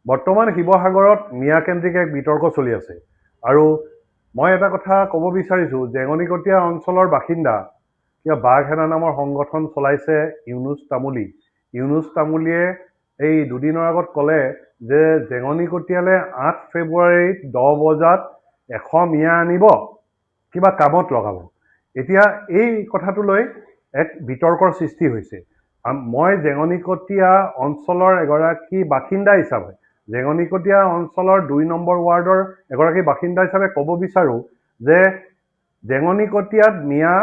বৰ্তমান শিৱসাগৰত মিয়াকেন্দ্ৰিক এক বিতৰ্ক চলি আছে আৰু মই এটা কথা ক'ব বিচাৰিছোঁ জেঙনিকটীয়া অঞ্চলৰ বাসিন্দা কিবা বাঘসেনা নামৰ সংগঠন চলাইছে ইউনুছ তামুলীয়ে এই দুদিনৰ আগত ক'লে যে জেঙনিকটীয়ালে 8 ফেব্ৰুৱাৰীত 10 বজাত 100 মিয়া আনিব কিবা কামত লগাব। এতিয়া এই কথাটো লৈ এক বিতৰ্কৰ সৃষ্টি হৈছে। মই জেঙনিকটীয়া অঞ্চলৰ এগৰাকী বাসিন্দা হিচাপে জেঙনিকটীয়া অঞ্চলৰ 2 নম্বৰ ৱাৰ্ডৰ এগৰাকী বাসিন্দা হিচাপে ক'ব বিচাৰোঁ যে জেঙনিকটীয়াত মিয়া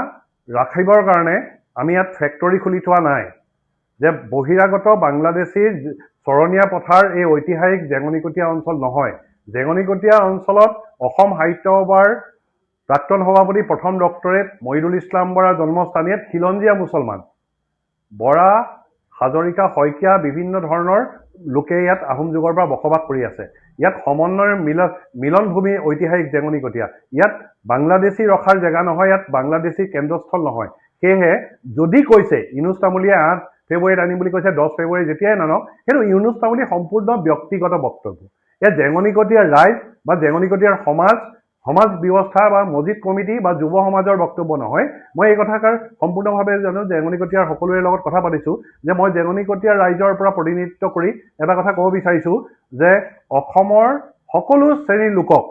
ৰাখিবৰ কাৰণে আমি ইয়াত ফেক্টৰী খুলি থোৱা নাই। যে বহিৰাগত বাংলাদেশীৰ চৰণীয়া পথাৰ এই ঐতিহাসিক জেঙনিকটীয়া অঞ্চল নহয়। জেঙনিকটীয়া অঞ্চলত অসম সাহিত্য সভাৰ প্ৰাক্তন সভাপতি প্ৰথম ডক্টৰেট মহিদুল ইছলাম বৰাৰ জন্মস্থান। ইয়াত খিলঞ্জীয়া মুছলমান বৰা হাজৰিকা শইকীয়া বিভিন্ন ধৰণৰ লোকে ইয়াত আহোম যুগৰ পৰা বসবাস কৰি আছে। ইয়াত সমন্বয়ৰ মিলনভূমি ঐতিহাসিক জেঙনিকটীয়া। ইয়াত বাংলাদেশী ৰখাৰ জেগা নহয়, ইয়াত বাংলাদেশী কেন্দ্ৰস্থল নহয়। সেয়েহে যদি কৈছে ইউনুছ তামুলীয়ে 8 ফেব্ৰুৱাৰীত আনিম বুলি কৈছে 10 ফেব্ৰুৱাৰী যেতিয়াই নানক, সেইটো ইউনুছ তামুলী সম্পূৰ্ণ ব্যক্তিগত বক্তব্য। ইয়াত জেঙনিকটীয়াৰ ৰাইজ বা জেঙনিকটীয়াৰ সমাজ ব্যৱস্থা বা মছজিদ কমিটি বা যুৱ সমাজৰ বক্তব্য নহয়। মই এই কথাষাৰ সম্পূৰ্ণভাৱে জানো, জেঙনিকটীয়াৰ সকলোৰে লগত কথা পাতিছোঁ যে মই জেঙনিকটীয়াৰ ৰাইজৰ পৰা প্ৰতিনিধিত্ব কৰি এটা কথা ক'ব বিচাৰিছোঁ যে অসমৰ সকলো শ্ৰেণীৰ লোকক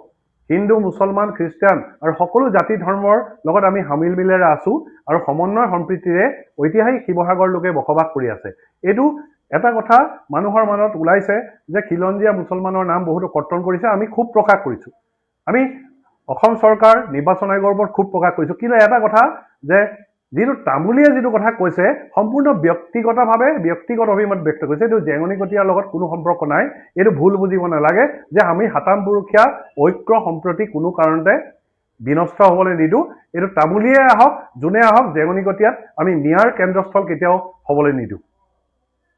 হিন্দু মুছলমান খ্ৰীষ্টিয়ান আৰু সকলো জাতি ধৰ্মৰ লগত আমি সামিল মিলেৰে আছোঁ আৰু সমন্বয় সম্প্ৰীতিৰে ঐতিহাসিক শিৱসাগৰ লোকে বসবাস কৰি আছে। এইটো এটা কথা মানুহৰ মনত ওলাইছে যে খিলঞ্জীয়া মুছলমানৰ নাম বহুতো কৰ্তন কৰিছে। আমি খুব প্ৰকাশ কৰিছোঁ, আমি অসম চৰকাৰ নিৰ্বাচন আয়োগৰ ওপৰত খুব প্ৰকাশ কৰিছোঁ। কিন্তু এটা কথা যে যিটো তামুলীয়ে যিটো কথা কৈছে সম্পূৰ্ণ ব্যক্তিগত অভিমত ব্যক্ত কৰিছে, এইটো জেঙনিকটীয়াৰ লগত কোনো সম্পৰ্ক নাই। এইটো ভুল বুজিব নালাগে যে আমি সাতাম পুৰুষীয়া ঐক্য সম্প্ৰতি কোনো কাৰণতে বিনষ্ট হ'বলৈ নিদিওঁ। এইটো তামুলীয়ে আহক যোনে আহক, জেঙনিকটীয়াত আমি মিয়াৰ কেন্দ্ৰস্থল কেতিয়াও হ'বলৈ নিদিওঁ।